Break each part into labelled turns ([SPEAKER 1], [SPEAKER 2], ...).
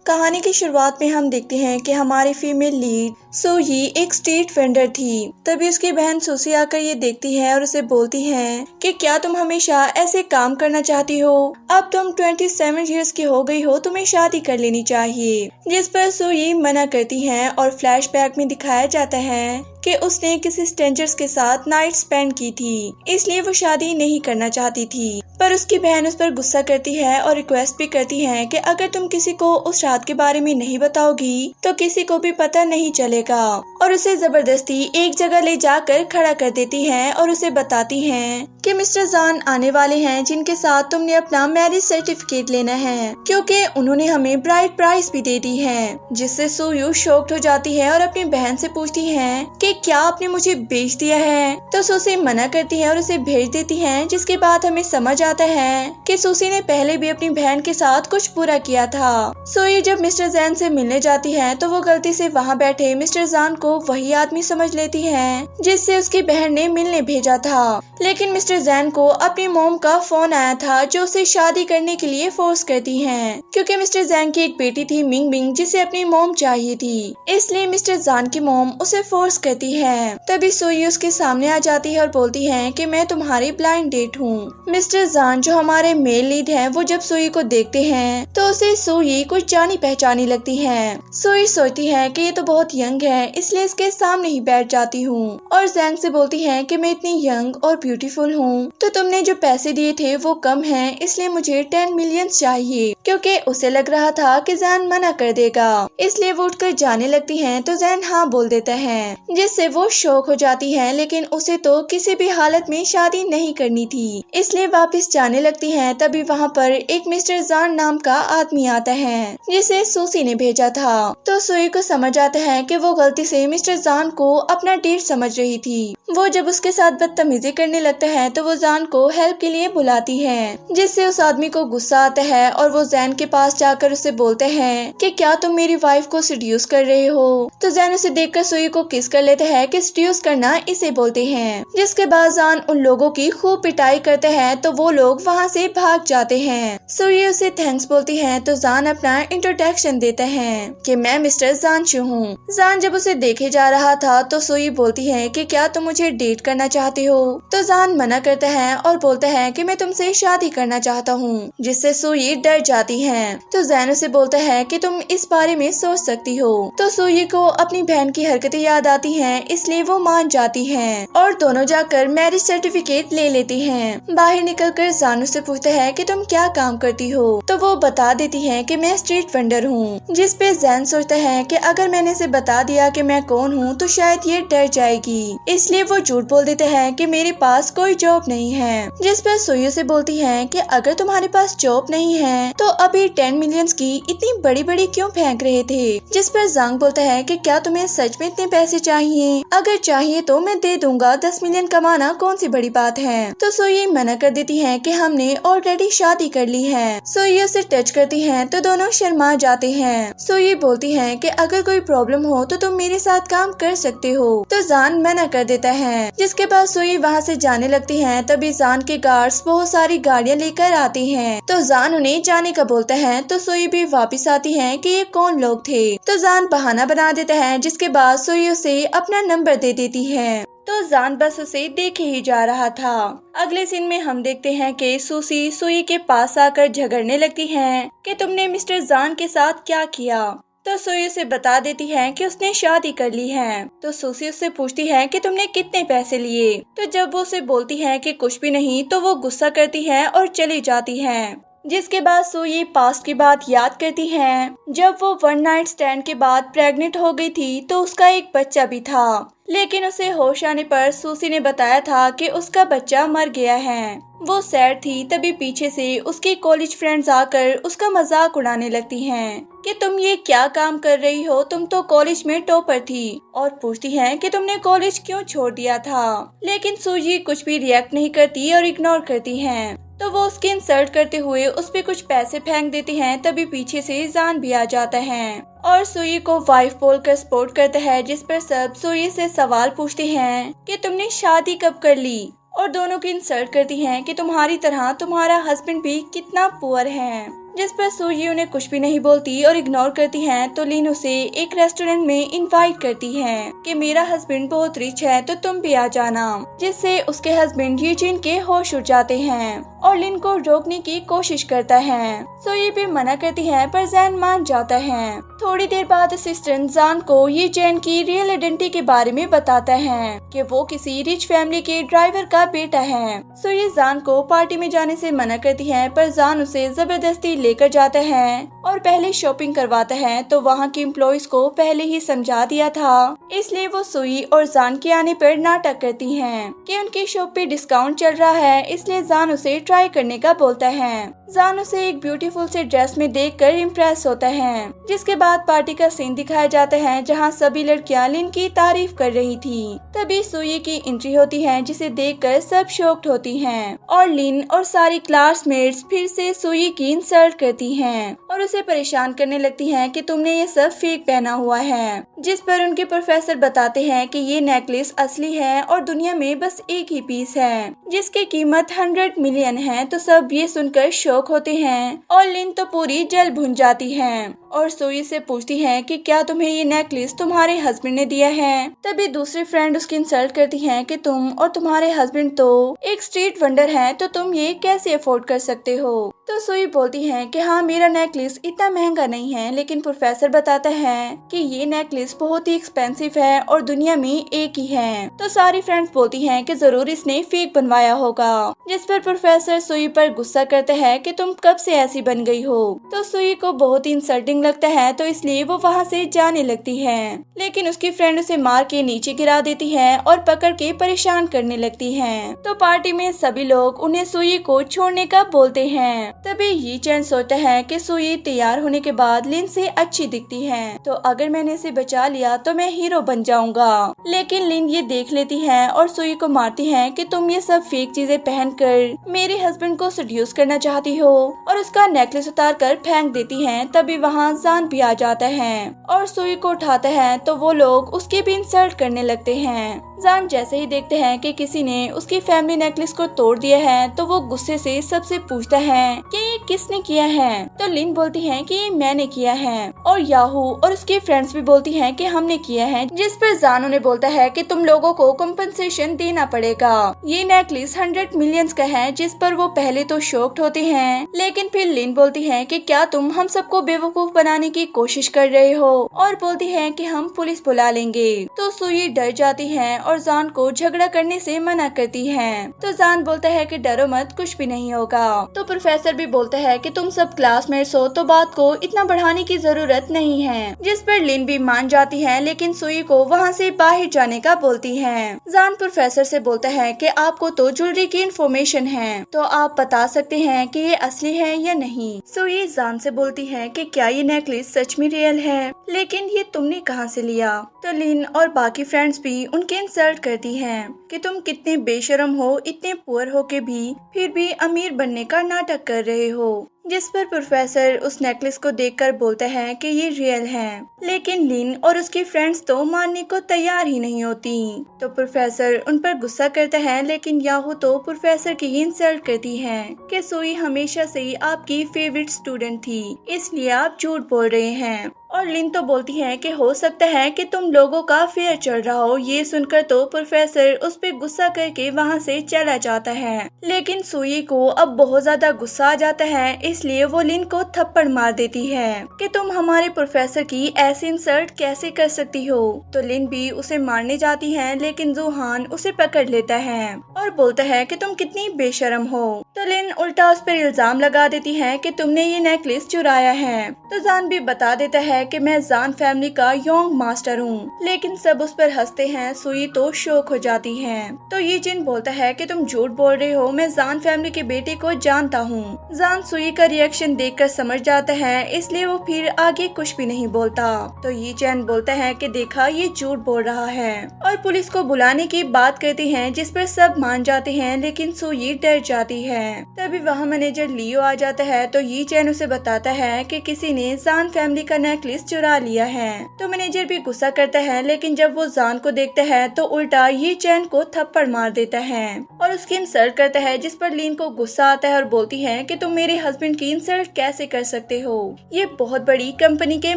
[SPEAKER 1] कहानी की शुरुआत में हम देखते हैं कि हमारी फीमेल लीड सोही एक स्ट्रीट वेंडर थी। तभी उसकी बहन सुसी आकर ये देखती है और उसे बोलती है कि क्या तुम हमेशा ऐसे काम करना चाहती हो? अब तुम 27 इयर्स की हो गई हो, तुम्हें शादी कर लेनी चाहिए। जिस पर सोही मना करती है और फ्लैशबैक में दिखाया जाता है कि उसने किसी स्ट्रेंजर्स के साथ नाइट स्पेंड की थी, इसलिए वो शादी नहीं करना चाहती थी। पर उसकी बहन उस पर गुस्सा करती है और रिक्वेस्ट भी करती है कि अगर तुम किसी को उस रात के बारे में नहीं बताओगी तो किसी को भी पता नहीं चलेगा, और उसे जबरदस्ती एक जगह ले जाकर खड़ा कर देती है और उसे बताती है कि मिस्टर जान आने वाले हैं जिनके साथ तुमने अपना मैरिज सर्टिफिकेट लेना है, क्योंकि उन्होंने हमें ब्राइड प्राइस भी दे दी है। जिससे सोयू शॉक्ड हो जाती है और अपनी बहन से पूछती है कि क्या आपने मुझे बेच दिया है? तो सुसी मना करती है और उसे भेज देती है। जिसके बाद हमें समझ आता है कि सुसी ने पहले भी अपनी बहन के साथ कुछ बुरा किया था। सोयू जब मिस्टर जैन से मिलने जाती है तो वो गलती से वहाँ बैठे मिस्टर जान को वही आदमी समझ लेती है जिससे उसकी बहन ने मिलने भेजा था। लेकिन मिस्टर जैन को अपनी मोम का फोन आया था जो उसे शादी करने के लिए फोर्स करती है, क्योंकि मिस्टर जैन की एक बेटी थी मिंग मिंग जिसे अपनी मोम चाहिए थी, इसलिए मिस्टर जान की मोम उसे फोर्स करती है। तभी सोई उसके सामने आ जाती है और बोलती है कि मैं तुम्हारी ब्लाइंड डेट हूँ। मिस्टर जान जो हमारे मेल लीड हैं वो जब सोई को देखते हैं तो उसे सोई कुछ जानी पहचानी लगती है। सोई सोचती है कि ये तो बहुत यंग है, इसलिए इसके सामने ही बैठ जाती हूँ और जैंग से बोलती है कि मैं इतनी यंग और ब्यूटीफुल हूँ तो तुमने जो पैसे दिए थे वो कम हैं, इसलिए मुझे 10 मिलियन चाहिए। क्योंकि उसे लग रहा था कि जैन मना कर देगा, इसलिए वो उठकर जाने लगती है तो जैन हाँ बोल देता है, जिससे वो शौक हो जाती है। लेकिन उसे तो किसी भी हालत में शादी नहीं करनी थी, इसलिए वापस जाने लगती है। तभी वहाँ पर एक मिस्टर जान नाम का आदमी आता है जिसे सुसी ने भेजा था। तो सोई को समझ आता है कि वो गलती से मिस्टर जान को अपना डेट समझ रही थी। वो जब उसके साथ बदतमीजी करने लगता है तो वो जान को हेल्प के लिए बुलाती है, जिससे उस आदमी को गुस्सा आता है और वो जैन के पास जाकर उसे बोलते हैं कि क्या तुम मेरी वाइफ को सीड्यूस कर रहे हो? तो जैन उसे देखकर सोई को किस कर लेता है कि सीड्यूस करना इसे बोलते हैं। जिसके बाद जान उन लोगों की खूब पिटाई करते हैं तो वो लोग वहाँ से भाग जाते हैं। सोई उसे थैंक्स बोलती है तो जान अपना इंट्रोडक्शन देता है कि मैं मिस्टर जानशू हूँ। जान जब उसे देखे जा रहा था तो सोई बोलती है कि क्या तुम मुझे डेट करना चाहते हो? तो जान मना करता है और बोलता है कि मैं तुमसे शादी करना चाहता हूँ, जिससे सोई डर जाती है। तो जैन उसे बोलता है कि तुम इस बारे में सोच सकती हो। तो सोई को अपनी बहन की हरकतें याद आती हैं, इसलिए वो मान जाती है और दोनों जाकर मैरिज सर्टिफिकेट ले लेती हैं। बाहर निकलकर जान उससे पूछता है कि तुम क्या काम करती हो? तो वो बता देती है कि मैं स्ट्रीट वेंडर हूँ। जिस पे जैन सोचता है कि अगर मैंने इसे बता दिया कि मैं कौन हूँ तो शायद ये डर जाएगी, इसलिए वो झूठ बोल देते हैं कि मेरे पास कोई जॉब नहीं है। जिस पर सोई से बोलती है कि अगर तुम्हारे पास जॉब नहीं है तो अभी 10 मिलियंस की इतनी बड़ी बड़ी क्यों फेंक रहे थे? जिस पर जांग बोलता है कि क्या तुम्हें सच में इतने पैसे चाहिए? अगर चाहिए तो मैं दे दूंगा, 10 मिलियन कमाना कौन सी बड़ी बात है। तो सोई मना कर देती है कि हमने ऑलरेडी शादी कर ली है। सोई उसे टच करती है तो दोनों शर्मा जाते हैं। सोई बोलती है कि अगर कोई प्रॉब्लम हो तो तुम मेरे साथ काम कर सकते हो। तो जान मना कर देता है। जिसके बाद सोई वहाँ से जाने लगती है। तभी जान के गार्ड्स बहुत सारी गाड़ियाँ लेकर आते हैं तो जान उन्हें जाने का बोलता है। तो सोई भी वापस आती है कि ये कौन लोग थे। तो जान बहाना बना देता है। जिसके बाद सोई उसे अपना नंबर दे देती है। तो जान बस उसे देखे ही जा रहा था। अगले सीन में हम देखते हैं कि सुसी सोई के पास आकर झगड़ने लगती है कि तुमने मिस्टर जान के साथ क्या किया। तो सोई उसे बता देती है कि उसने शादी कर ली है। तो सुसी उससे पूछती है कि तुमने कितने पैसे लिए। तो जब वो उसे बोलती है कि कुछ भी नहीं तो वो गुस्सा करती है और चली जाती है। जिसके बाद सोई पास्ट की बात याद करती है। जब वो वन नाइट स्टैंड के बाद प्रेग्नेंट हो गई थी तो उसका एक बच्चा भी था, लेकिन उसे होश आने पर सुसी ने बताया था कि उसका बच्चा मर गया है। वो सैड थी। तभी पीछे से उसके कॉलेज फ्रेंड्स आकर उसका मजाक उड़ाने लगती हैं कि तुम ये क्या काम कर रही हो, तुम तो कॉलेज में टॉपर थी, और पूछती हैं कि तुमने कॉलेज क्यों छोड़ दिया था। लेकिन सूजी कुछ भी रिएक्ट नहीं करती और इग्नोर करती हैं। तो वो उसकी इंसल्ट करते हुए उस पे कुछ पैसे फेंक देती हैं। तभी पीछे से जान भी आ जाता है और सुई को वाइफ बोलकर सपोर्ट करता है। जिस पर सब सुई से सवाल पूछते हैं कि तुमने शादी कब कर ली, और दोनों की इंसल्ट करती हैं कि तुम्हारी तरह तुम्हारा हस्बैंड भी कितना पुअर है। जिस पर सुई उन्हें कुछ भी नहीं बोलती और इग्नोर करती है। तो लिन उसे एक रेस्टोरेंट में इनवाइट करती है कि मेरा हस्बैंड बहुत रिच है तो तुम भी आ जाना, जिससे उसके हस्बैंड यूजिन के होश उड़ जाते हैं और लिन को रोकने की कोशिश करता है। सुई भी मना करती है पर जैन मान जाता है। थोड़ी देर बाद असिस्टेंट जान को ये जैन की रियल आइडेंटिटी के बारे में बताता है कि वो किसी रिच फैमिली के ड्राइवर का बेटा है। सुई जान को पार्टी में जाने से मना करती है पर जान उसे जबरदस्ती लेकर जाता है और पहले शॉपिंग करवाता है। तो वहाँ के एम्प्लॉइज को पहले ही समझा दिया था, इसलिए वो सुई और जान के आने पर नाटक करती हैं कि उनकी शॉप पे डिस्काउंट चल रहा है, इसलिए जान उसे ट्राई करने का बोलता है। जान उसे एक ब्यूटीफुल से ड्रेस में देखकर इम्प्रेस होता है। जिसके बाद पार्टी का सीन दिखाया जाता है जहां सभी लड़कियां लिन की तारीफ कर रही थी। तभी सुई की एंट्री होती है जिसे देखकर सब शॉक्ड होती हैं और लिन और सारी क्लासमेट्स फिर से सुई की इंसल्ट करती हैं और उसे परेशान करने लगती हैं कि तुमने ये सब फेक पहना हुआ है। जिस पर उनके प्रोफेसर बताते हैं कि ये नेकलेस असली है और दुनिया में बस एक ही पीस है जिसकी कीमत 100 मिलियन है। तो सब ये सुनकर शॉक होते हैं और लिन तो पूरी जल भुन जाती है और सुई से पूछती है कि क्या तुम्हें ये नेकलेस तुम्हारे हस्बैंड ने दिया है। तभी दूसरी फ्रेंड उसकी इंसल्ट करती है कि तुम और तुम्हारे हस्बैंड तो एक स्ट्रीट वेंडर हैं, तो तुम ये कैसे अफोर्ड कर सकते हो। तो सुई बोलती है कि हाँ, मेरा नेकलेस इतना महंगा नहीं है, लेकिन प्रोफेसर बताता है कि ये नेकलेस बहुत ही एक्सपेंसिव है और दुनिया में एक ही है। तो सारी फ्रेंड्स बोलती हैं कि जरूर इसने फेक बनवाया होगा। जिस पर प्रोफेसर सुई पर गुस्सा करता है कि तुम कब से ऐसी बन गई हो। तो सुई को बहुत ही इंसल्टिंग लगता है, तो इसलिए वो वहाँ से जाने लगती है, लेकिन उसकी फ्रेंड उसे मार के नीचे गिरा देती है और पकड़ के परेशान करने लगती है। तो पार्टी में सभी लोग उन्हें सुई को छोड़ने का बोलते हैं। तभी ये चैन सोचता है कि सुई तैयार होने के बाद लिन से अच्छी दिखती है, तो अगर मैंने इसे बचा लिया तो मैं हीरो बन जाऊंगा। लेकिन लिन ये देख लेती है और सुई को मारती है कि तुम ये सब फेक चीजें पहनकर मेरे हस्बैंड को सेड्यूस करना चाहती हो, और उसका नेकलेस उतार कर फेंक देती है। तभी वहाँ जान भी आ जाता है और सुई को उठाता है, तो वो लोग उसकी भी इंसल्ट करने लगते हैं। जान जैसे ही देखते हैं कि किसी ने उसकी फैमिली नेकलेस को तोड़ दिया है, तो वो गुस्से से सबसे पूछता है कि ये किसने किया है। तो लिन बोलती है कि ये मैंने किया है, और याहू और उसकी फ्रेंड्स भी बोलती हैं कि हमने किया है। जिस पर जान उन्हें बोलता है कि तुम लोगों को कम्पनसेशन देना पड़ेगा। ये नेकलेस 100 मिलियंस का है। जिस पर वो पहले तो शॉक्ड होते हैं, लेकिन फिर लिन बोलती है कि क्या तुम हम सबको बेवकूफ बनाने की कोशिश कर रहे हो, और बोलती है कि हम पुलिस बुला लेंगे। तो सुई डर जाती है और जान को झगड़ा करने से मना करती है। तो जान बोलता है कि डरो मत, कुछ भी नहीं होगा। तो प्रोफेसर भी बोलता है कि तुम सब क्लासमेट्स हो, तो बात को इतना बढ़ाने की जरूरत नहीं है। जिस पर लिन भी मान जाती है, लेकिन सुई को वहाँ से बाहर जाने का बोलती है। जान प्रोफेसर से बोलता है कि आपको तो ज्वेलरी की इंफॉर्मेशन है, तो आप बता सकते हैं कि ये असली है या नहीं। सुई जान से बोलती है कि क्या ये नेकलेस सच में रियल है, लेकिन ये तुमने कहाँ से लिया। तो लिन और बाकी फ्रेंड्स भी उनके इंसल्ट करती हैं कि तुम कितने बेशरम हो, इतने पुअर हो के भी फिर भी अमीर बनने का नाटक कर रहे हो। जिस पर प्रोफेसर उस नेकलेस को देखकर बोलता है कि ये रियल है, लेकिन लिन और उसकी फ्रेंड्स तो मानने को तैयार ही नहीं होती। तो प्रोफेसर उन पर गुस्सा करता है, लेकिन याहू तो प्रोफेसर की इंसल्ट करती है कि सुई हमेशा से ही आपकी फेवरेट स्टूडेंट थी, इसलिए आप झूठ बोल रहे हैं। और लिन तो बोलती है कि हो सकता है कि तुम लोगों का फेयर चल रहा हो। ये सुनकर तो प्रोफेसर उस पे गुस्सा करके वहाँ से चला जाता है, लेकिन सुई को अब बहुत ज्यादा गुस्सा आ जाता है, इसलिए वो लिन को थप्पड़ मार देती है कि तुम हमारे प्रोफेसर की ऐसी इंसल्ट कैसे कर सकती हो। तो लिन भी उसे मारने जाती है, लेकिन जूहान उसे पकड़ लेता है और बोलता है कि तुम कितनी बेशरम हो। तो लिन उल्टा उस पर इल्जाम लगा देती है कि तुमने ये नेकलेस चुराया है। तो जान भी बता देता है कि मैं जान फैमिली का यंग मास्टर हूँ, लेकिन सब उस पर हंसते हैं। सुई तो शौक हो जाती है। तो ये जिन बोलता है कि तुम झूठ बोल रहे हो, मैं जान फैमिली के बेटे को जानता हूँ। जान सुई का रिएक्शन देखकर समझ जाता है, इसलिए वो फिर आगे कुछ भी नहीं बोलता। तो ये चैन बोलता है कि देखा, ये झूठ बोल रहा है, और पुलिस को बुलाने की बात करती है, जिस पर सब मान जाते हैं, लेकिन सुई डर जाती है। तभी वहाँ मैनेजर लियो आ जाता है। तो ये चैन उसे बताता है कि किसी ने जान फैमिली का नेकलेस नेकलेस चुरा लिया है। तो मैनेजर भी गुस्सा करता है, लेकिन जब वो जान को देखता है तो उल्टा ये चैन को थप्पड़ मार देता है और उसकी इंसल्ट करता है, जिस पर लीन को गुस्सा आता है और बोलती है कि तुम मेरे हस्बैंड की इंसल्ट कैसे कर सकते हो, ये बहुत बड़ी कंपनी के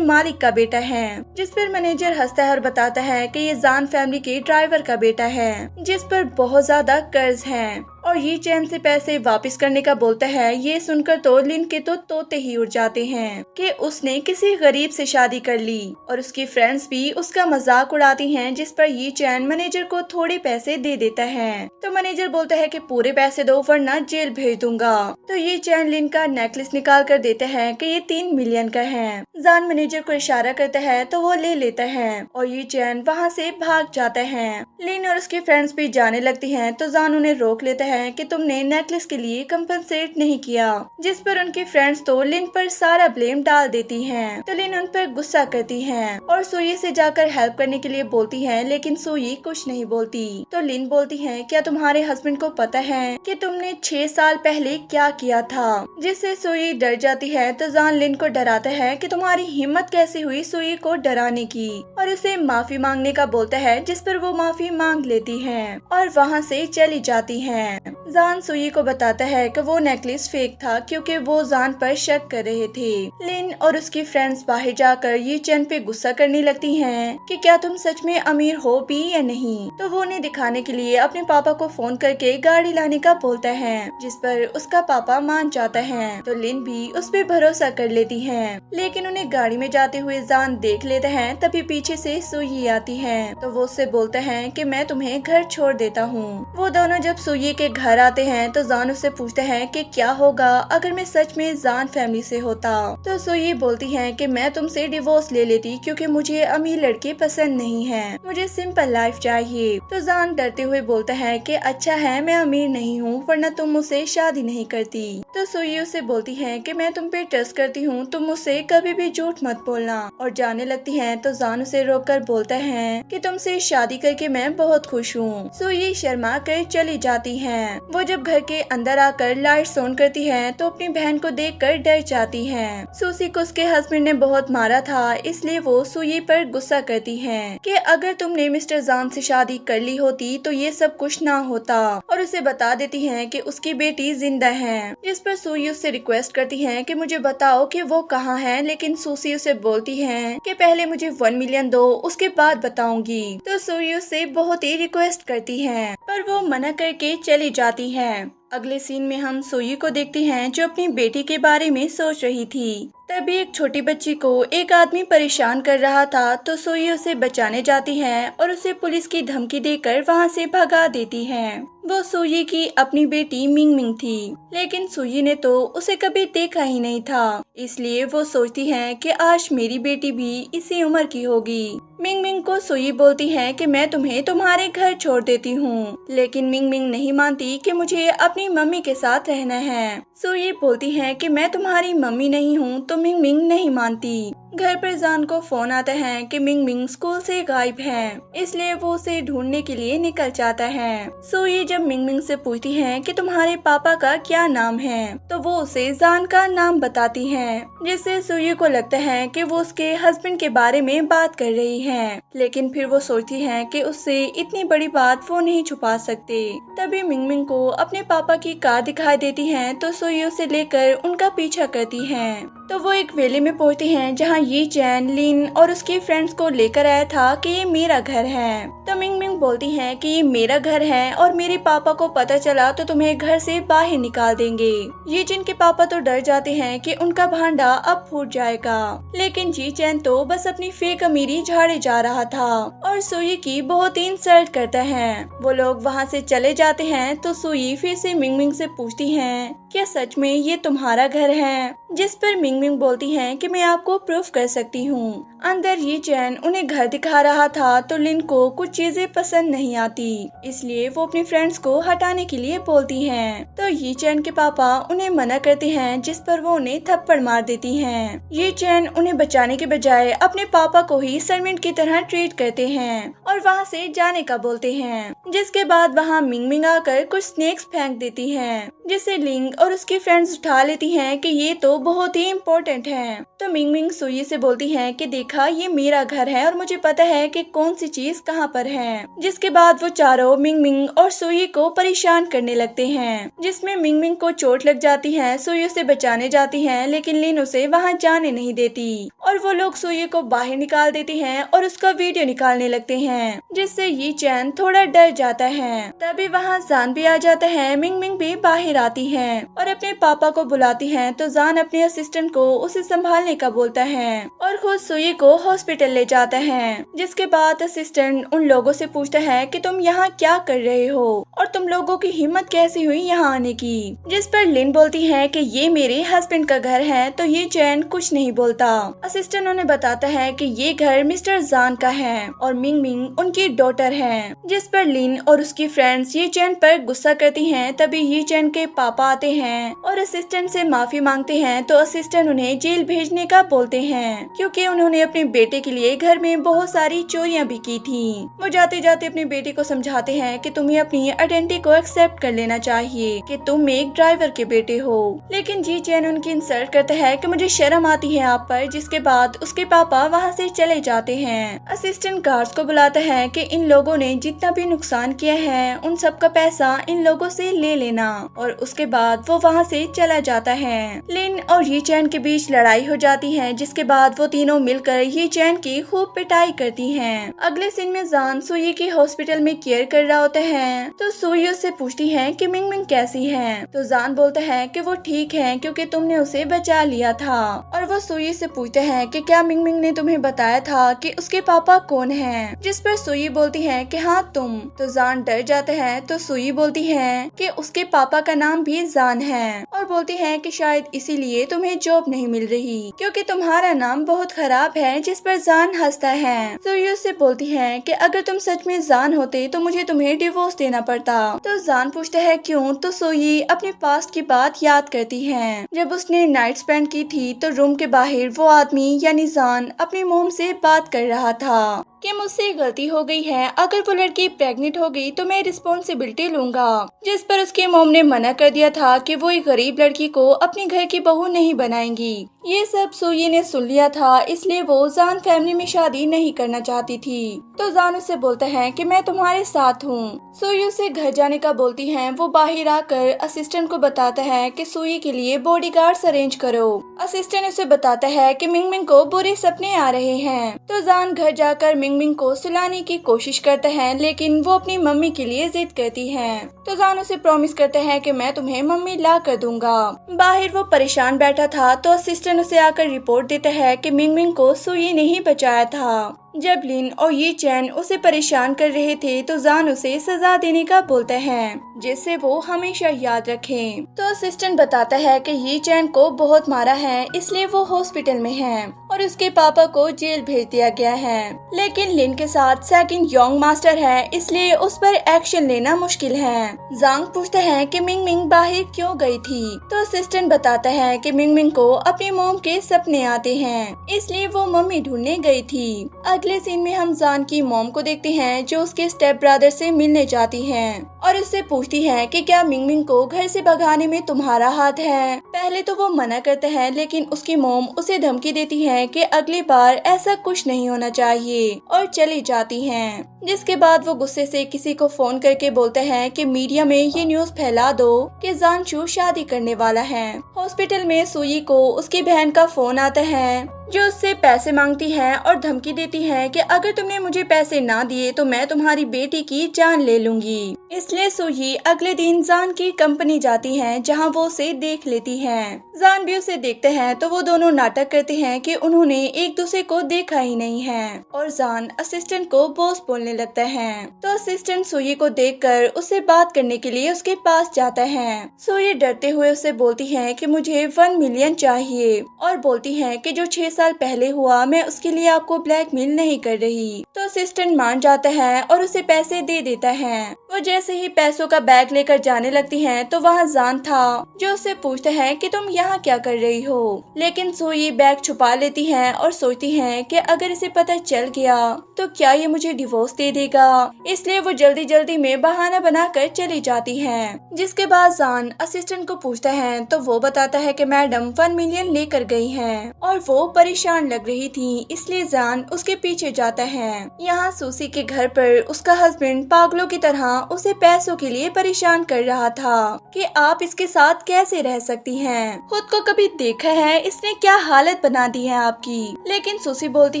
[SPEAKER 1] मालिक का बेटा है। जिस पर मैनेजर हंसता है और बताता है कि ये जान फैमिली के ड्राइवर का बेटा है, जिस पर बहुत ज्यादा कर्ज है और ये चैन से पैसे वापस करने का बोलता है। ये सुनकर तो लिन के तो तोते ही उड़ जाते हैं कि उसने किसी गरीब से शादी कर ली और उसकी फ्रेंड्स भी उसका मजाक उड़ाती हैं, जिस पर ये चैन मैनेजर को थोड़े पैसे दे देता है। तो मैनेजर बोलता है कि पूरे पैसे दो वरना जेल भेज दूंगा। तो ये चैन लिन का नेकलेस निकाल कर देता है कि ये 3 मिलियन का है। जान मैनेजर को इशारा करता है तो वो ले लेता है और ये चैन वहाँ से भाग जाता है। लिन और उसकी फ्रेंड्स भी जाने लगती हैं तो जान उन्हें रोक लेता है कि तुमने नेकलेस के लिए कंपनसेट नहीं किया, जिस पर उनकी फ्रेंड्स तो लिन पर सारा ब्लेम डाल देती हैं। तो लिन उन पर गुस्सा करती है और सोई से जाकर हेल्प करने के लिए बोलती है, लेकिन सोई कुछ नहीं बोलती। तो लिन बोलती है, क्या तुम्हारे हस्बैंड को पता है कि तुमने 6 साल पहले क्या किया था, जिससे सोई डर जाती है। तो जान लिन को डराता है कि तुम्हारी हिम्मत कैसे हुई सोई को डराने की, और उसे माफी मांगने का बोलता है, जिस पर वो माफी मांग लेती है और वहाँ से चली जाती है। जान सोई को बताता है कि वो नेकलेस फेक था क्योंकि वो जान पर शक कर रहे थे। लिन और उसकी फ्रेंड्स बाहर जाकर ये चैन पे गुस्सा करने लगती हैं कि क्या तुम सच में अमीर हो भी या नहीं। तो वो उन्हें दिखाने के लिए अपने पापा को फोन करके गाड़ी लाने का बोलता है, जिस पर उसका पापा मान जाता है। तो लिन भी उस पर भरोसा कर लेती है, लेकिन उन्हें गाड़ी में जाते हुए जान देख लेता है। तभी पीछे से सोई आती है तो वो उससे बोलता है कि मैं तुम्हें घर छोड़ देता हूँ। वो दोनों जब सोई के घर आते हैं तो जान उससे पूछता है कि क्या होगा अगर मैं सच में जान फैमिली से होता। तो सोई बोलती है कि मैं तुमसे डिवोर्स ले लेती क्योंकि मुझे अमीर लड़के पसंद नहीं है, मुझे सिंपल लाइफ चाहिए। तो जान डरते हुए बोलता है कि अच्छा है मैं अमीर नहीं हूँ वरना तुम मुझसे शादी नहीं करती। तो सोई उससे बोलती है कि मैं तुम पे ट्रस्ट करती हूँ, तुम मुझसे कभी भी झूठ मत बोलना। और जाने लगती है तो जान उसे रोककर बोलता है कि तुमसे शादी करके मैं बहुत खुश हूँ। सोई शर्मा कर चली जाती है। वो जब घर के अंदर आकर लाइट्स ऑन करती है तो अपनी बहन को देखकर डर जाती है। सूसी को उसके हस्बैंड ने बहुत मारा था, इसलिए वो सुई पर गुस्सा करती है कि अगर तुमने मिस्टर जान से शादी कर ली होती तो ये सब कुछ ना होता, और उसे बता देती है कि उसकी बेटी जिंदा है। जिस पर सुई उससे रिक्वेस्ट करती है कि मुझे बताओ कि वो कहाँ है, लेकिन सूसी उसे बोलती है कि पहले मुझे 1 मिलियन दो उसके बाद बताऊंगी। तो सुई उससे बहुत ही रिक्वेस्ट करती है पर वो मना करके चली जाती है। अगले सीन में हम सोई को देखते हैं जो अपनी बेटी के बारे में सोच रही थी। तभी एक छोटी बच्ची को एक आदमी परेशान कर रहा था तो सोई उसे बचाने जाती है और उसे पुलिस की धमकी देकर वहां से भगा देती है। वो सोई की अपनी बेटी मिंग मिंग थी, लेकिन सोई ने तो उसे कभी देखा ही नहीं था, इसलिए वो सोचती है कि आज मेरी बेटी भी इसी उम्र की होगी। मिंग मिंग को सोई बोलती है कि मैं तुम्हें तुम्हारे घर छोड़ देती हूँ, लेकिन मिंग मिंग नहीं मानती कि मुझे अपनी मम्मी के साथ रहना है। सोई बोलती है कि मैं तुम्हारी मम्मी नहीं हूँ, तो मिंग मिंग नहीं मानती। घर पर जान को फोन आता है कि मिंग मिंग स्कूल से गायब है, इसलिए वो उसे ढूंढने के लिए निकल जाता है। सोई जब मिंग मिंग से पूछती है कि तुम्हारे पापा का क्या नाम है, तो वो उसे जान का नाम बताती है, जिससे सोई को लगता है कि वो उसके हस्बैंड के बारे में बात कर रही है, लेकिन फिर वो सोचती है कि उससे इतनी बड़ी बात वो नहीं छुपा सकते। तभी मिंग मिंग को अपने पापा की कार दिखाई देती है तो सोई उसे लेकर उनका पीछा करती है। तो वो एक वेले में पहुंचती हैं जहां ये चैन लिन और उसकी फ्रेंड्स को लेकर आया था कि ये मेरा घर है। तो मिंग मिंग बोलती है कि ये मेरा घर है और मेरे पापा को पता चला तो तुम्हें घर से बाहर निकाल देंगे। ये जिन के पापा तो डर जाते हैं कि उनका भांडा अब फूट जाएगा, लेकिन जी चैन तो बस अपनी फेक अमीरी झाड़े जा रहा था और सोई की बहुत ही इंसल्ट करता है। वो लोग वहाँ से चले जाते हैं तो सोई फिर से मिंग मिंग से पूछती है क्या सच में ये तुम्हारा घर है, जिस पर मिंग मिंग बोलती है कि मैं आपको प्रूफ कर सकती हूँ। अंदर ये चैन उन्हें घर दिखा रहा था तो लिन को कुछ चीजें पसंद नहीं आती, इसलिए वो अपनी फ्रेंड्स को हटाने के लिए बोलती हैं। तो ये चैन के पापा उन्हें मना करते हैं, जिस पर वो उन्हें थप्पड़ मार देती हैं। ये चैन उन्हें बचाने के बजाय अपने पापा को ही सर्वेंट की तरह ट्रीट करते हैं और वहाँ से जाने का बोलते हैं, जिसके बाद वहाँ मिंग मिंग आकर कुछ स्नेक्स फेंक देती है, जिससे लिंग और उसकी फ्रेंड्स उठा लेती हैं कि ये तो बहुत ही इम्पोर्टेंट है। तो मिंग मिंग सुई से बोलती है कि देखा, ये मेरा घर है और मुझे पता है कि कौन सी चीज कहाँ पर है। जिसके बाद वो चारों मिंग मिंग और सुई को परेशान करने लगते हैं, जिसमें मिंग मिंग को चोट लग जाती है। सुई उसे बचाने जाती है लेकिन लिन उसे वहाँ जाने नहीं देती और वो लोग सुई को बाहर निकाल देती हैं और उसका वीडियो निकालने लगते हैं, जिससे ये चैन थोड़ा डर जाता है। तभी वहाँ जान भी आ जाता है। मिंग मिंग भी बाहर आती है और अपने पापा को बुलाती है। तो जान अपने असिस्टेंट को उसे संभालने का बोलता है और खुद सुई को हॉस्पिटल ले जाता है। जिसके बाद असिस्टेंट उन लोगों से पूछता है कि तुम यहाँ क्या कर रहे हो और तुम लोगों की हिम्मत कैसी हुई यहाँ आने की। जिस पर लिन बोलती है कि ये मेरे हस्बैंड का घर है। तो ये चैन कुछ नहीं बोलता। असिस्टेंट उन्हें बताता है कि ये घर मिस्टर जान का है और मिंग मिंग उनकी डॉटर है। जिस पर लिन और उसकी फ्रेंड्स ये चैन पर गुस्सा करती हैं। तभी ये चैन के पापा आते हैं और असिस्टेंट से माफी मांगते हैं। तो असिस्टेंट उन्हें जेल भेजने का बोलते हैं क्योंकि उन्होंने अपने बेटे के लिए घर में बहुत सारी चोरियां भी की थी। वो जाते जाते अपने बेटे को समझाते हैं कि तुम्हें अपनी आइडेंटिटी को एक्सेप्ट कर लेना चाहिए कि तुम एक ड्राइवर के बेटे हो। लेकिन जी चैन उनकी इंसल्ट करता है कि मुझे शर्म आती है आप पर। जिसके बाद उसके पापा वहाँ से चले जाते हैं। असिस्टेंट गार्ड्स को बुलाता है कि इन लोगों ने जितना भी नुकसान किया है उन सब का पैसा इन लोगों से ले लेना। और उसके बाद वो वहाँ से चला जाता है। लिन और ये चैन के बीच लड़ाई हो जाती है। जिसके बाद वो तीनों मिलकर ये चैन की खूब पिटाई करती हैं। अगले सीन में जान सुई की हॉस्पिटल में केयर कर रहा होता है। तो सुई उससे पूछती है कि मिंग मिंग कैसी है। तो जान बोलता है कि वो ठीक है क्योंकि तुमने उसे बचा लिया था। और वो सुई से पूछते हैं कि क्या मिंग मिंग ने तुम्हें बताया था कि उसके पापा कौन हैं? जिस पर सुई बोलती है कि हाँ तुम। तो जान डर जाता है। तो सुई बोलती है कि उसके पापा का नाम भी जान है और बोलती है कि शायद इसीलिए तुम्हें जॉब नहीं मिल रही क्योंकि तुम्हारा नाम बहुत खराब है। जिस पर जान हंसता है। सुई उससे बोलती है कि अगर तुम सच में जान होते तो मुझे तुम्हें डिवोर्स देना पड़ता। तो जान पूछता है क्यों। तो सुई अपने पास्ट की बात याद करती है। जब उसने नाइट स्पेंड की थी तो रूम के बाहर वो आदमी यानी जान अपनी मोम से बात कर रहा था कि मुझसे गलती हो गई है, अगर वो लड़की प्रेग्नेंट हो गई तो मैं रिस्पॉन्सिबिलिटी लूंगा। जिस पर उसके मोम ने मना कर दिया था कि वो एक गरीब लड़की को अपने घर की बहू नहीं बनाएंगी। ये सब सुई ने सुन लिया था, इसलिए वो जान फैमिली में शादी नहीं करना चाहती थी। तो जान उससे बोलता है कि मैं तुम्हारे साथ हूँ। सुई उसे घर जाने का बोलती है। वो बाहर आकर असिस्टेंट को बताता है कि सुई के लिए बॉडीगार्ड्स अरेंज करो। असिस्टेंट उसे बताता है कि मिंग मिंग को बुरे सपने आ रहे हैं। तो जान घर जाकर मिंग मिंग को सुलाने की कोशिश करता है लेकिन वो अपनी मम्मी के लिए जिद करती है। तो जान उसे प्रॉमिस करता है कि मैं तुम्हें मम्मी ला कर दूंगा। बाहर वो परेशान बैठा था तो असिस्टेंट उसे आकर रिपोर्ट देता है कि मिंग मिंग को सुई ने ही बचाया था। जब लिन और ये चैन उसे परेशान कर रहे थे तो जान उसे सजा देने का बोलता है जिससे वो हमेशा याद रखे। तो असिस्टेंट बताता है कि ये चैन को बहुत मारा है इसलिए वो हॉस्पिटल में है और उसके पापा को जेल भेज दिया गया है। लेकिन लिन के साथ सेकंड यंग मास्टर है इसलिए उस पर एक्शन लेना मुश्किल है। जांग पूछता है कि मिंग मिंग बाहर क्यों गई थी। तो असिस्टेंट बताता है कि मिंग मिंग को अपनी मॉम के सपने आते हैं इसलिए वो मम्मी ढूंढने गई थी। अगले सीन में हम जान की मॉम को देखते हैं जो उसके स्टेप ब्रदर से मिलने जाती हैं और उससे पूछती है कि क्या मिंग मिंग को घर से भगाने में तुम्हारा हाथ है। पहले तो वो मना करता है लेकिन उसकी मॉम उसे धमकी देती है कि अगली बार ऐसा कुछ नहीं होना चाहिए और चली जाती हैं। जिसके बाद वो गुस्से से किसी को फोन करके बोलता है कि मीडिया में ये न्यूज फैला दो कि जानचू शादी करने वाला है। हॉस्पिटल में सुई को उसकी बहन का फोन आता है जो उससे पैसे मांगती है और धमकी देती है कि अगर तुमने मुझे पैसे ना दिए तो मैं तुम्हारी बेटी की जान ले लूंगी। इसलिए सुई अगले दिन जान की कंपनी जाती है जहां वो उसे देख लेती है। जान भी उसे देखते हैं तो वो दोनों नाटक करते हैं कि उन्होंने एक दूसरे को देखा ही नहीं है और जान असिस्टेंट को बॉस बोलने लगता है। तो असिस्टेंट सुई को देखकर उससे बात करने के लिए उसके पास जाता है। सुई डरते हुए उससे बोलती है कि मुझे 1 मिलियन चाहिए और बोलती है कि जो 6 साल पहले हुआ मैं उसके लिए आपको ब्लैकमेल नहीं कर रही। तो असिस्टेंट मान जाता है और उसे पैसे दे देता है। वो जैसे जैसे ही पैसों का बैग लेकर जाने लगती हैं तो वहाँ जान था जो उससे पूछता है कि तुम यहाँ क्या कर रही हो। लेकिन सोई बैग छुपा लेती है और सोचती है कि अगर इसे पता चल गया तो क्या ये मुझे डिवोर्स दे देगा, इसलिए वो जल्दी जल्दी में बहाना बनाकर चली जाती है। जिसके बाद जान असिस्टेंट को पूछता है तो वो बताता है कि मैडम 1 मिलियन लेकर गई हैं और वो परेशान लग रही थी, इसलिए जान उसके पीछे जाता है। यहाँ सूसी के घर पर उसका हस्बैंड पागलों की तरह उसे पैसों के लिए परेशान कर रहा था कि आप इसके साथ कैसे रह सकती हैं, खुद को कभी देखा है इसने क्या हालत बना दी है आपकी। लेकिन सूसी बोलती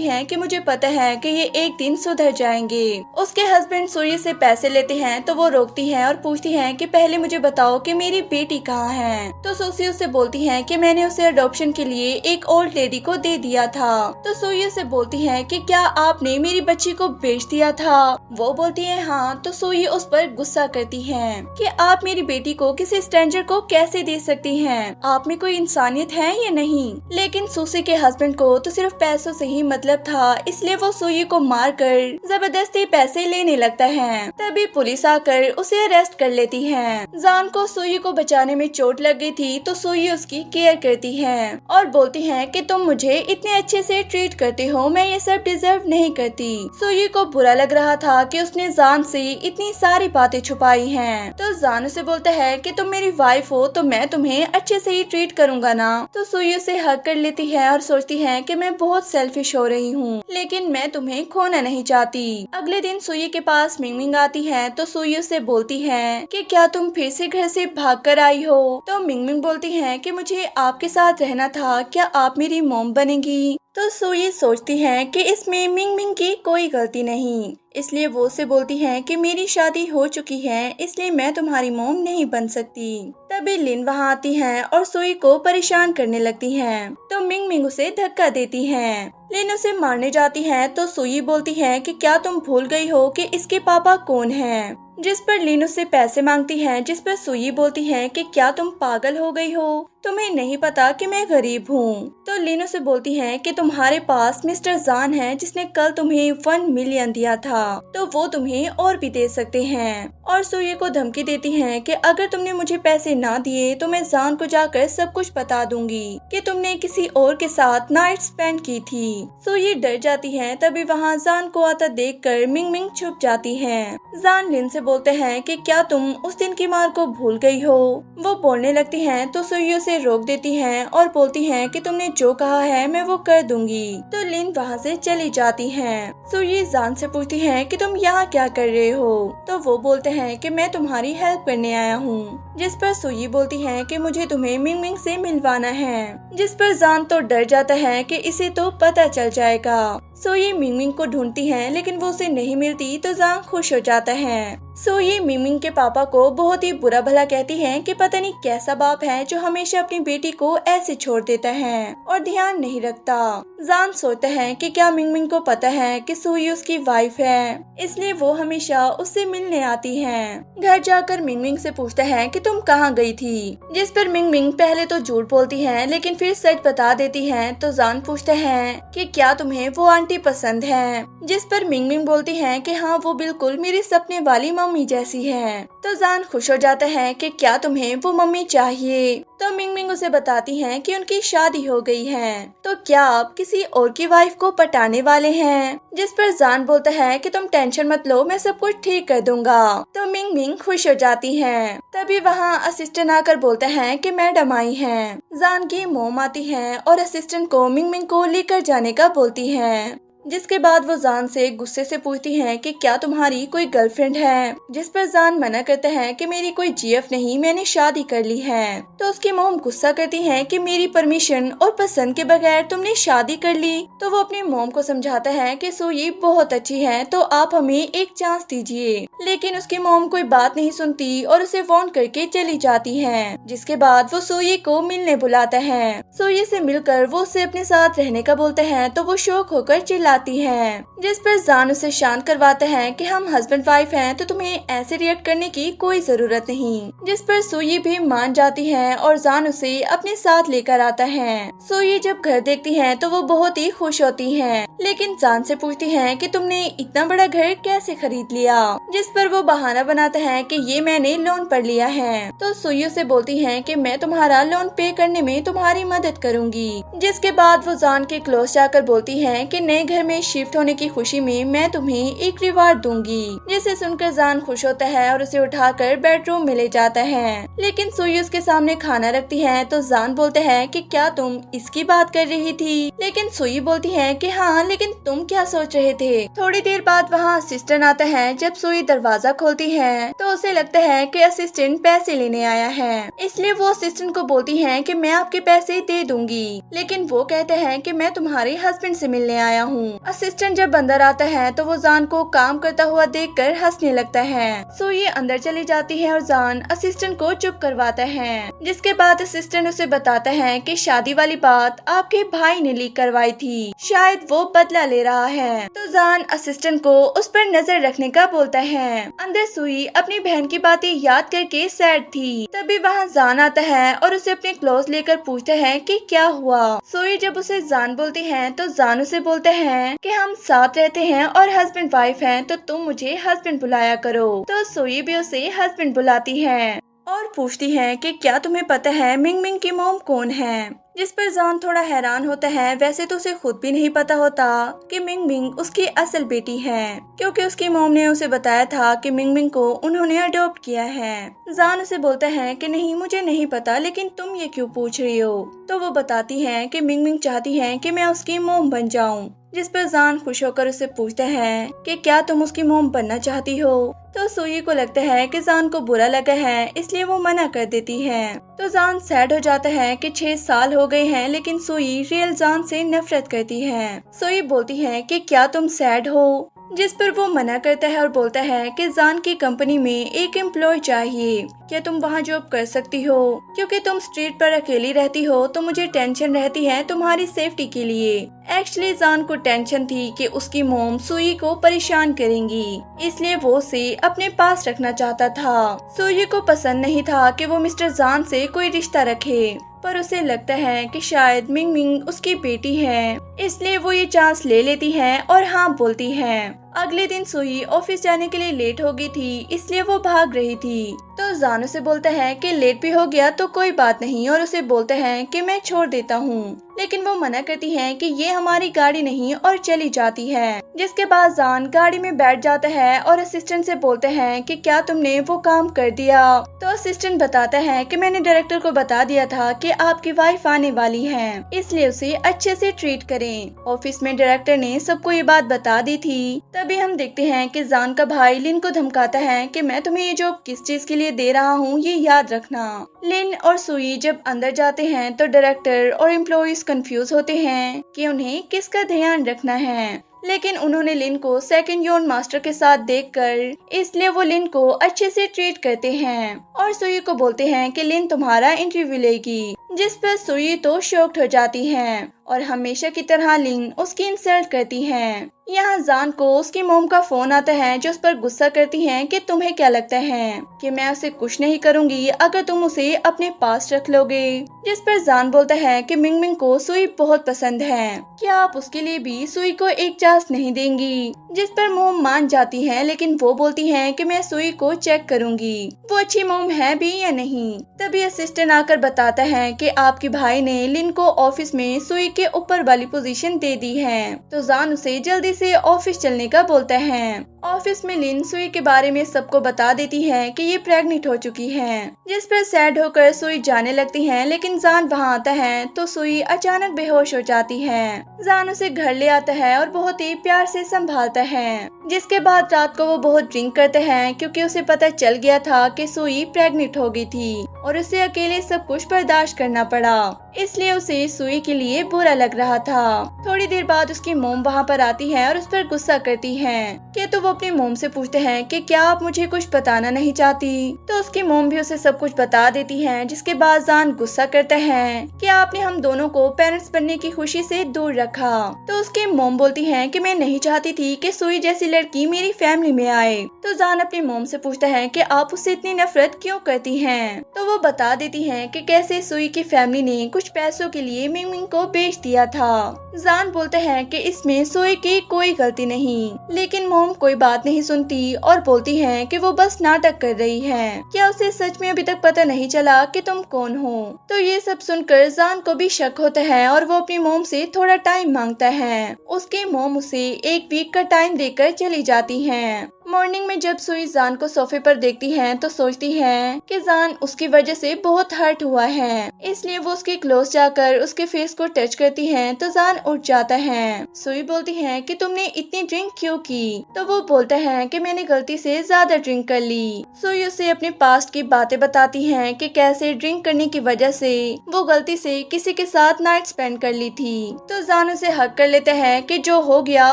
[SPEAKER 1] है कि मुझे पता है कि ये एक दिन सुधर जाएंगे। उसके हस्बैंड सूर्य से पैसे लेते हैं तो वो रोकती है और पूछती है कि पहले मुझे बताओ कि मेरी बेटी कहाँ है। तो सूसी उससे बोलती है कि मैंने उसे अडॉप्शन के लिए एक ओल्ड लेडी को दे दिया था। तो सूर्य से बोलती है कि क्या आपने मेरी बच्ची को बेच दिया था। वो बोलती है हाँ। तो सूर्य उस पर गुस्सा करती है कि आप मेरी बेटी को किसी स्ट्रेंजर को कैसे दे सकती हैं, आप में कोई इंसानियत है या नहीं। लेकिन सूसी के हस्बैंड को तो सिर्फ पैसों से ही मतलब था, इसलिए वो सूर्य को मारकर जबरदस्ती पैसे लेने लगता है। तभी पुलिस आकर उसे अरेस्ट कर लेती है। जान को सूर्य को बचाने में चोट लग गई थी तो सूर्य उसकी केयर करती है और बोलती है कि तुम मुझे इतने अच्छे से ट्रीट करते हो, मैं ये सब डिजर्व नहीं करती। सूर्य को बुरा लग रहा था कि उसने जान से इतनी सारी बातें छुपाई हैं। तो जान उसे बोलता है कि तुम मेरी वाइफ हो तो मैं तुम्हें अच्छे से ही ट्रीट करूंगा ना। तो सूर्य उसे हग कर लेती है और सोचती है कि मैं बहुत सेल्फिश हो रही हूँ, लेकिन मैं तुम्हें खोना नहीं चाहती। अगले दिन सूर्य के पास मिंगमिंग आती है तो सूर्य से बोलती है कि क्या तुम फिर से घर से भाग कर आई हो। तो मिंगमिंग बोलती है कि मुझे आपके साथ रहना था, क्या आप मेरी मॉम बनेंगी। तो सूर्य सोचती है कि इसमें मिंगमिंग की कोई गलती नहीं, इसलिए वो से बोलती है कि मेरी शादी हो चुकी है, इसलिए मैं तुम्हारी मॉम नहीं बन सकती। तभी लिन वहाँ आती है और सूर्य को परेशान करने लगती है तो मिंगमिंग उसे धक्का देती है। लिन उसे मारने जाती है तो सूर्य बोलती है कि क्या तुम भूल गई हो कि इसके पापा कौन हैं। जिस पर लिन उससे पैसे मांगती है, जिस पर सूर्य बोलती है कि क्या तुम पागल हो गई हो, तुम्हें नहीं पता कि मैं गरीब हूँ। तो लिन उसे बोलती है कि तुम्हारे पास मिस्टर जान है जिसने कल तुम्हें 1 मिलियन दिया था, तो वो तुम्हें और भी दे सकते हैं। और सूर्य को धमकी देती है कि अगर तुमने मुझे पैसे ना दिए तो मैं जान को जाकर सब कुछ बता दूंगी कि तुमने किसी और के साथ नाइट स्पेंड की थी। सूर्य डर जाती है। तभी वहाँ जान को आता देखकर मिंगमिंग छुप जाती है। जान लिन से बोलते हैं कि क्या तुम उस दिन की मार को भूल गई हो। वो बोलने लगती है तो सूर्य उसे रोक देती है और बोलती है कि तुमने जो कहा है मैं वो कर दूंगी। तो लिन वहाँ से चली जाती है। सूर्य जान से पूछती है कि तुम यहाँ क्या कर रहे हो। तो वो बोलते हैं कि मैं तुम्हारी हेल्प करने आया हूँ। जिस पर सूर्य बोलती है कि मुझे तुम्हें मिंगमिंग से मिलवाना है। जिस पर जान तो डर जाता है कि इसे तो पता चल जाएगा। सूर्य मिंगमिंग को ढूंढती है लेकिन वो उसे नहीं मिलती तो जान खुश हो जाता है। सूर्य मिंगमिंग के पापा को बहुत ही बुरा भला कहती है कि पता नहीं कैसा बाप है जो हमेशा अपनी बेटी को ऐसे छोड़ देता है और ध्यान नहीं रखता। जान सोचता है कि क्या मिंगमिंग को पता है कि सूर्य उसकी वाइफ है, इसलिए वो हमेशा उससे मिलने आती है। घर जाकर मिंगमिंग से पूछता है कि तुम कहाँ गई थी। जिस पर मिंगमिंग पहले तो झूठ बोलती है लेकिन फिर सच बता देती है। तो जान पूछता है कि क्या तुम्हें वो आंटी पसंद है। जिस पर मिंगमिंग बोलती है कि हाँ वो बिल्कुल मेरी सपने वाली मम्मी जैसी है। तो जान खुश हो जाता है कि क्या तुम्हें वो मम्मी चाहिए। तो मिंगमिंग उसे बताती है कि उनकी शादी हो गई है, तो क्या आप किसी और की वाइफ को पटाने वाले हैं। जिस पर जान बोलता है कि तुम टेंशन मत लो, मैं सब कुछ ठीक कर दूंगा। तो मिंगमिंग खुश हो जाती है। तभी वहाँ असिस्टेंट आकर बोलता है कि मैडम आई हैं। जान की मॉम आती है और असिस्टेंट को मिंगमिंग को लेकर जाने का बोलती है। जिसके बाद वो जान से गुस्से से पूछती है कि क्या तुम्हारी कोई गर्लफ्रेंड है। जिस पर जान मना करता है कि मेरी कोई जीएफ नहीं, मैंने शादी कर ली है। तो उसकी मॉम गुस्सा करती है कि मेरी परमिशन और पसंद के बगैर तुमने शादी कर ली। तो वो अपनी मॉम को समझाता है कि सूई बहुत अच्छी है, तो आप हमें एक चांस दीजिए। लेकिन उसकी मॉम कोई बात नहीं सुनती और उसे फोन करके चली जाती है। जिसके बाद वो सूई को मिलने बुलाता है। सूई से मिलकर वो उसे अपने साथ रहने का बोलता है तो वो शौक होकर चिल्ला चिल्लाती है, जिस पर जान उसे शांत करवाता है कि हम हस्बैंड वाइफ हैं तो तुम्हें ऐसे रिएक्ट करने की कोई जरूरत नहीं। जिस पर सुई भी मान जाती है और जान उसे अपने साथ लेकर आता है। सुई जब घर देखती है तो वो बहुत ही खुश होती है, लेकिन जान से पूछती है कि तुमने इतना बड़ा घर कैसे खरीद लिया, जिस पर वो बहाना बनाता है कि ये मैंने लोन पर लिया है। तो सुई उसे बोलती है कि मैं तुम्हारा लोन पे करने में तुम्हारी मदद करूंगी। जिसके बाद वो जान के क्लोज जाकर बोलती है कि नए घर में शिफ्ट होने की खुशी में मैं तुम्हें एक रिवार्ड दूंगी। जिसे सुनकर जान खुश होता है और उसे उठाकर बेडरूम में ले जाता है, लेकिन सुई उसके सामने खाना रखती है तो जान बोलता है कि क्या तुम इसकी बात कर रही थी, लेकिन सुई बोलती है कि हाँ, लेकिन तुम क्या सोच रहे थे। थोड़ी देर बाद वहाँ असिस्टेंट आता है। जब सुई दरवाजा खोलती है तो उसे लगता है कि असिस्टेंट पैसे लेने आया है, इसलिए वो असिस्टेंट को बोलती है कि मैं आपके पैसे दे दूंगी, लेकिन वो कहते हैं कि मैं तुम्हारे हस्बैंड से मिलने आया हूँ। असिस्टेंट जब अंदर आता है तो वो जान को काम करता हुआ देखकर हंसने लगता है। सुई अंदर चली जाती है और जान असिस्टेंट को चुप करवाता है। जिसके बाद असिस्टेंट उसे बताता है कि शादी वाली बात आपके भाई ने लीक करवाई थी, शायद वो बदला ले रहा है। तो जान असिस्टेंट को उस पर नजर रखने का बोलता है। अंदर सुई अपनी बहन की बातें याद करके सैड थी। तभी वहाँ जान आता है और उसे अपने क्लोज लेकर पूछता है कि क्या हुआ। सुई जब उसे जान बोलती है तो जान उसे बोलते हैं कि हम साथ रहते हैं और हस्बैंड वाइफ हैं, तो तुम मुझे हस्बैंड बुलाया करो। तो सुई भी उसे हस्बैंड बुलाती है और पूछती है कि क्या तुम्हें पता है मिंग मिंग की मॉम कौन है। जिस पर जान थोड़ा हैरान होता है। वैसे तो उसे खुद भी नहीं पता होता कि मिंग मिंग उसकी असल बेटी है, क्योंकि उसकी मॉम ने उसे बताया था कि मिंग मिंग को उन्होंने अडॉप्ट किया है। जान उसे बोलता है कि नहीं, मुझे नहीं पता, लेकिन तुम ये क्यों पूछ रही हो। तो वो बताती है कि मिंग मिंग चाहती है कि मैं उसकी मॉम बन जाऊं। जिस पर जान खुश होकर उसे पूछता है कि क्या तुम उसकी मॉम बनना चाहती हो। तो सुई को लगता है कि जान को बुरा लगा है, इसलिए वो मना कर देती है। तो जान सैड हो जाता है कि 6 साल हो गए हैं, लेकिन सुई रियल जान से नफरत करती है। सुई बोलती है कि क्या तुम सैड हो, जिस पर वो मना करता है और बोलता है कि जान की कंपनी में एक एम्प्लॉय चाहिए, क्या तुम वहाँ जॉब कर सकती हो, क्योंकि तुम स्ट्रीट पर अकेली रहती हो तो मुझे टेंशन रहती है तुम्हारी सेफ्टी के लिए। एक्चुअली जान को टेंशन थी कि उसकी मॉम सुई को परेशान करेंगी, इसलिए वो उसे अपने पास रखना चाहता था। सुई को पसंद नहीं था कि वो मिस्टर जान से कोई रिश्ता रखे, पर उसे लगता है कि शायद मिंग मिंग उसकी बेटी है, इसलिए वो ये चांस ले लेती है और हाँ बोलती है। अगले दिन सुई ऑफिस जाने के लिए लेट हो गई थी, इसलिए वो भाग रही थी। तो जान उसे बोलता है कि लेट भी हो गया तो कोई बात नहीं, और उसे बोलता है कि मैं छोड़ देता हूँ, लेकिन वो मना करती है कि ये हमारी गाड़ी नहीं और चली जाती है। जिसके बाद जान गाड़ी में बैठ जाता है और असिस्टेंट से बोलते हैं कि क्या तुमने वो काम कर दिया। तो असिस्टेंट बताता है कि मैंने डायरेक्टर को बता दिया था कि आपकी वाइफ आने वाली है, इसलिए उसे अच्छे से ट्रीट करें। ऑफिस में डायरेक्टर ने सबको ये बात बता दी थी। तभी हम देखते हैं कि जान का भाई लिन को धमकाता है कि मैं तुम्हें ये जॉब किस चीज के लिए दे रहा हूँ, ये याद रखना। लिन और सुई जब अंदर जाते हैं तो डायरेक्टर और एम्प्लॉइज कंफ्यूज होते हैं कि उन्हें किसका ध्यान रखना है, लेकिन उन्होंने लिन को सेकंड यौन मास्टर के साथ देखकर, इसलिए वो लिन को अच्छे से ट्रीट करते हैं और सुई को बोलते हैं कि लिन तुम्हारा इंटरव्यू लेगी। जिस पर सुई तो शॉक्ड हो जाती है और हमेशा की तरह लिन उसकी इंसल्ट करती है। यहाँ जान को उसकी मॉम का फोन आता है, जो उस पर गुस्सा करती है कि तुम्हें क्या लगता है कि मैं उसे कुछ नहीं करूँगी अगर तुम उसे अपने पास रख लोगे। जिस पर जान बोलता है कि मिंग मिंग को सुई बहुत पसंद है, क्या आप उसके लिए भी सुई को एक चांस नहीं देंगी। जिस पर मॉम मान जाती है, लेकिन वो बोलती है कि मैं सुई को चेक करूँगी वो अच्छी मॉम है भी या नहीं। तभी असिस्टेंट आकर बताता है कि आपके भाई ने लिन को ऑफिस में सुई के ऊपर वाली पोजीशन दे दी है। तो जान उसे जल्दी से ऑफिस चलने का बोलता है। ऑफिस में लिन सुई के बारे में सबको बता देती है कि ये प्रेग्नेंट हो चुकी है। जिस पर सैड होकर सुई जाने लगती है, लेकिन जान वहाँ आता है तो सुई अचानक बेहोश हो जाती है। जान उसे घर ले आता है और बहुत ही प्यार से संभालता है। जिसके बाद रात को वो बहुत ड्रिंक करते हैं, क्योंकि उसे पता चल गया था कि सुई प्रेग्नेंट हो गई थी। और उसे अकेले सब कुछ बर्दाश्त करना पड़ा, इसलिए उसे सुई के लिए बुरा लग रहा था। थोड़ी देर बाद उसकी मोम वहाँ पर आती है और उस पर गुस्सा करती है कि तो वो अपनी मोम से पूछते हैं कि क्या आप मुझे कुछ बताना नहीं चाहती। तो उसकी मोम भी उसे सब कुछ बता देती है, जिसके बाद जान गुस्सा करता है कि आपने हम दोनों को पेरेंट्स बनने की खुशी से दूर रखा। तो उसकी मोम बोलती है कि मैं नहीं चाहती थी कि सुई जैसी लड़की मेरी फैमिली में आए। तो जान अपनी मोम से पूछता है कि आप उससे इतनी नफरत क्यों करती हैं। तो वो बता देती है कि कैसे सुई की फैमिली ने कुछ पैसों के लिए मिंग मिंग को बेच दिया था। जान बोलते हैं कि इसमें सुई की कोई गलती नहीं, लेकिन मोम कोई बात नहीं सुनती और बोलती है कि वो बस नाटक कर रही है। क्या उसे सच में अभी तक पता नहीं चला कि तुम कौन हो। तो ये सब सुनकर जान को भी शक होता है और वो अपनी मोम से थोड़ा टाइम मांगता है। उसकी मोम उसे 1 वीक का टाइम देकर चली जाती है। मॉर्निंग में जब सुई जान को सोफे पर देखती है तो सोचती है कि जान उसकी वजह से बहुत हर्ट हुआ है, इसलिए वो उसके क्लोज जाकर उसके फेस को टच करती है तो जान उठ जाता है। सुई बोलती है कि तुमने इतनी ड्रिंक क्यों की। तो वो बोलता है कि मैंने गलती से ज्यादा ड्रिंक कर ली। सुई उसे अपने पास्ट की बातें बताती है कि कैसे ड्रिंक करने की वजह से वो गलती से किसी के साथ नाइट स्पेंड कर ली थी। तो जान उसे हक कर लेता है कि जो हो गया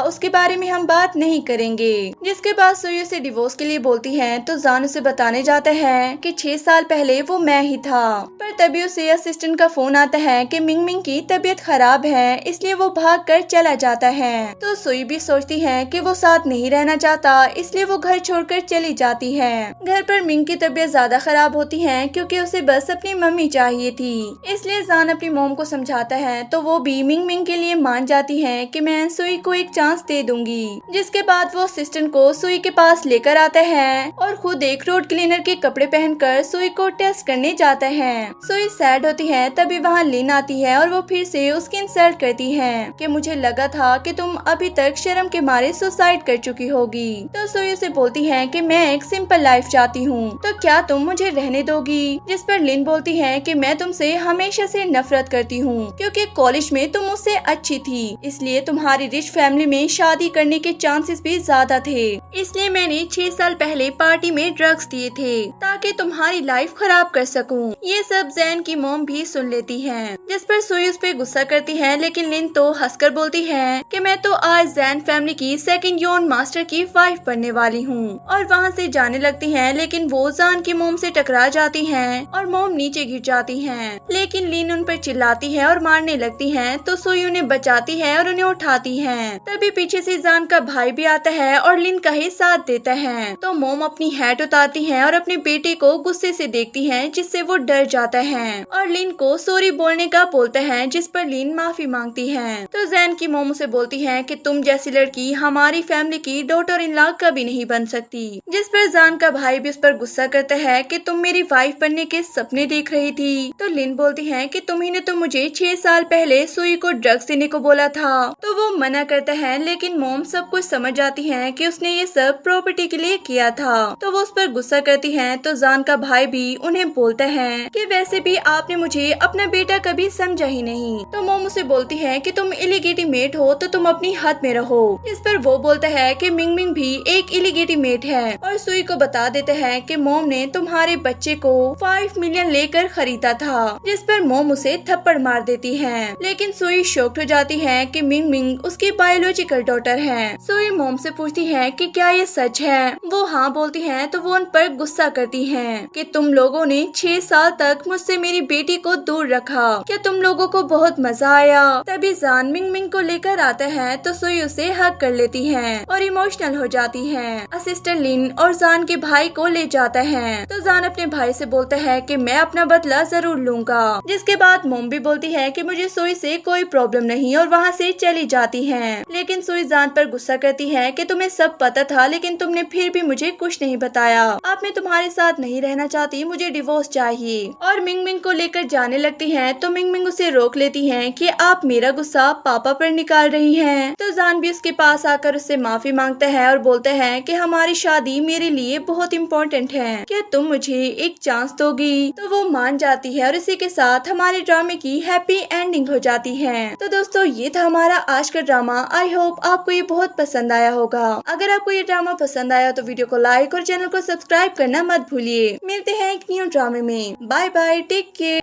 [SPEAKER 1] उसके बारे में हम बात नहीं करेंगे। जिसके बाद सुई उसे डिवोर्स के लिए बोलती है तो जान उसे बताने जाता है कि 6 साल पहले वो मैं ही था। पर तभी उसे असिस्टेंट का फोन आता है कि मिंग मिंग की तबीयत खराब है, इसलिए वो भाग कर चला जाता है। तो सुई भी सोचती है कि वो साथ नहीं रहना चाहता, इसलिए वो घर छोड़कर चली जाती है। घर पर मिंग की तबीयत ज्यादा खराब होती है क्योंकि उसे बस अपनी मम्मी चाहिए थी, इसलिए जान अपनी मोम को समझाता है तो वो भी मिंग मिंग के लिए मान जाती है कि मैं सुई को एक चांस दे दूंगी। जिसके बाद वो असिस्टेंट को सुई के पास लेकर आता है और खुद एक रोड क्लीनर के कपड़े पहनकर सुई को टेस्ट करने जाता है। सुई सैड होती है, तभी वहाँ लिन आती है और वो फिर से उसकी इंसल्ट करती है कि मुझे लगा था कि तुम अभी तक शर्म के मारे सुसाइड कर चुकी होगी। तो सुई उसे बोलती है कि मैं एक सिंपल लाइफ चाहती हूँ, तो क्या तुम मुझे रहने दोगी। जिस पर लिन बोलती है कि मैं तुमसे हमेशा से नफरत करती हूँ क्योंकि कॉलेज में तुम मुझसे अच्छी थी, इसलिए तुम्हारी रिच फैमिली में शादी करने के चांसेस भी ज्यादा थे, इसलिए मैंने 6 साल पहले पार्टी में ड्रग्स दिए थे ताकि तुम्हारी लाइफ खराब कर सकूं। ये सब जैन की मॉम भी सुन लेती है, जिस पर सुई उस पे गुस्सा करती है, लेकिन लिन तो हंसकर बोलती है कि मैं तो आज जैन फैमिली की सेकंड योन मास्टर की वाइफ बनने वाली हूँ। और वहाँ से जाने लगती है, लेकिन वो जान की मोम से टकरा जाती है और मोम नीचे गिर जाती है। लेकिन लिन उन पर चिल्लाती है और मारने लगती है, तो सुई उन्हें बचाती है और उन्हें उठाती है। तभी पीछे से जान का भाई भी आता है और लिन का ही साथ देता है। तो मोम अपनी हैट उतारती है और अपने बेटे को गुस्से से देखती है, जिससे वो डर जाता है और लिन को सॉरी बोलने का बोलता है, जिस पर लिन माफी मांगती है। तो जैन की मोम उसे बोलती है कि तुम जैसी लड़की हमारी फैमिली की डॉटर इन लॉ कभी नहीं बन सकती। जिस पर जान का भाई भी उस पर गुस्सा करता है कि तुम मेरी वाइफ बनने के सपने देख रही थी। तो लिन बोलती है कि तुम्ही ने तो मुझे 6 साल पहले सुई को ड्रग्स देने को बोला था। तो वो मना करता है, लेकिन मोम सब कुछ समझ जाती है कि उसने ये सब प्रॉपर्टी के लिए किया था। तो वो उस पर गुस्सा करती है। तो जान का भाई भी उन्हें बोलता है कि वैसे भी आपने मुझे अपना बेटा कभी समझा ही नहीं। तो मोम उसे बोलती है कि तुम इलीगेटिमेट हो तो तुम अपनी हद में रहो। इस पर वो बोलता है कि मिंग मिंग भी एक इलीगेटिमेट है और सुई को बता देते हैं कि मोम ने तुम्हारे बच्चे को 5 मिलियन लेकर खरीदा था। जिस पर मोम उसे थप्पड़ मार देती है, लेकिन सुई शॉक्ड हो जाती है कि मिंग मिंग उसकी बायोलॉजिकल डॉटर है। सुई मोम से पूछती है कि क्या ये सच है। वो हाँ बोलती है, तो वो उन पर गुस्सा करती है कि तुम लोगों ने 6 साल तक मुझसे मेरी बेटी को दूर रखा, क्या तुम लोगों को बहुत मजा आया। तभी जान मिंग मिंग को लेकर आता है, तो सुई उसे हक कर लेती है और इमोशनल हो जाती है। असिस्टेंट लिन और जान के भाई को ले जाता है, तो जान अपने भाई से बोलता है कि मैं अपना बदला जरूर लूंगा। जिसके बाद मोम भी बोलती है कि मुझे सुई से कोई प्रॉब्लम नहीं और वहाँ से चली जाती है। लेकिन सुई जान पर गुस्सा करती है कि तुम्हें सब पता था, लेकिन तुमने फिर भी मुझे कुछ नहीं बताया। अब मैं तुम्हारे साथ नहीं रहना चाहती, मुझे डिवोर्स चाहिए। और मिंग मिंग को लेकर जाने लगती है, तो मिंग मिंग उसे रोक लेती है कि आप मेरा गुस्सा पापा पर निकाल रही हैं। तो जान भी उसके पास आकर उससे माफी मांगता है और बोलता है कि हमारी शादी मेरे लिए बहुत इम्पोर्टेंट है, क्या तुम मुझे एक चांस दोगी। तो वो मान जाती है और इसी के साथ हमारे ड्रामे की हैप्पी एंडिंग हो जाती है। तो दोस्तों ये था हमारा आज का ड्रामा। आई होप आपको ये बहुत पसंद आया होगा। अगर आपको ये ड्रामा ड्रामा पसंद आया तो वीडियो को लाइक और चैनल को सब्सक्राइब करना मत भूलिए। मिलते हैं एक न्यू ड्रामे में। Bye bye, take care.